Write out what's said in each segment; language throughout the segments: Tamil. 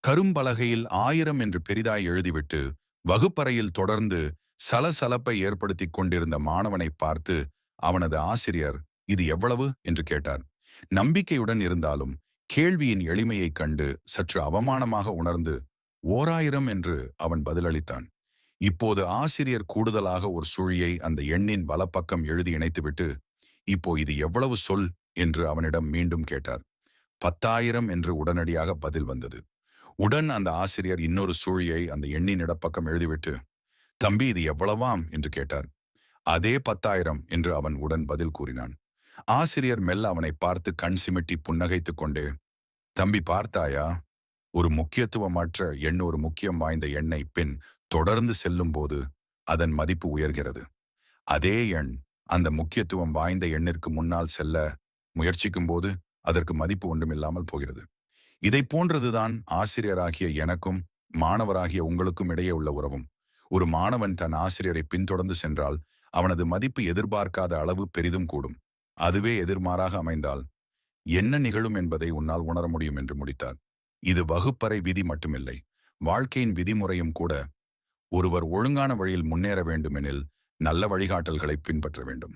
கரும்பலகையில் 1000 என்று பெரிதாய் எழுதிவிட்டு வகுப்பறையில் தொடர்ந்து சலசலப்பை ஏற்படுத்திக் கொண்டிருந்த மாணவனை பார்த்து அவனது ஆசிரியர், இது எவ்வளவு என்று கேட்டார். நம்பிக்கையுடன் இருந்தாலும் கேள்வியின் எளிமையைக் கண்டு சற்று அவமானமாக உணர்ந்து 1000 என்று அவன் பதிலளித்தான். இப்போது ஆசிரியர் கூடுதலாக ஒரு சுழியை அந்த எண்ணின் வலப்பக்கம் எழுதி இணைத்துவிட்டு, இப்போ இது எவ்வளவு சொல் என்று அவனிடம் மீண்டும் கேட்டார். 10,000 என்று உடனடியாக பதில் வந்தது. உடன் அந்த ஆசிரியர் இன்னொரு சூழியை அந்த எண்ணின் இடப்பக்கம் எழுதிவிட்டு, தம்பி இது எவ்வளவாம் என்று கேட்டார். அதே 10,000 என்று அவன் உடன் பதில் கூறினான். ஆசிரியர் மெல்ல அவனை பார்த்து கண் சிமிட்டி புன்னகைத்துக் கொண்டே, தம்பி பார்த்தாயா, ஒரு முக்கியத்துவமற்ற எண் ஒரு முக்கியம் வாய்ந்த எண்ணை பின் தொடர்ந்து செல்லும் போது அதன் மதிப்பு உயர்கிறது. அதே எண் அந்த முக்கியத்துவம் வாய்ந்த எண்ணிற்கு முன்னால் செல்ல முயற்சிக்கும் போது அதற்கு மதிப்பு ஒன்றுமில்லாமல் போகிறது. இதை போன்றதுதான் ஆசிரியராகிய எனக்கும் மாணவராகிய உங்களுக்கும் இடையே உள்ள உறவும். ஒரு மாணவன் தன் ஆசிரியரை பின்தொடர்ந்து சென்றால் அவனது மதிப்பு எதிர்பார்க்காத அளவு பெரிதும் கூடும். அதுவே எதிர்மாறாக அமைந்தால் என்ன நிகழும் என்பதை உன்னால் உணர முடியும் என்று முடித்தார். இது வகுப்பறை விதி மட்டுமில்லை, வாழ்க்கையின் விதிமுறையும் கூட. ஒருவர் ஒழுங்கான வழியில் முன்னேற வேண்டுமெனில் நல்ல வழிகாட்டல்களை பின்பற்ற வேண்டும்.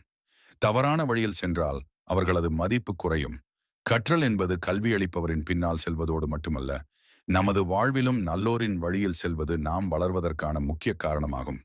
தவறான வழியில் சென்றால் அவர்களது மதிப்பு குறையும். கற்றல் என்பது கல்வி அளிப்பவரின் பின்னால் செல்வதோடு மட்டுமல்ல, நமது வாழ்விலும் நல்லோரின் வழியில் செல்வது நாம் வளர்வதற்கான முக்கிய காரணமாகும்.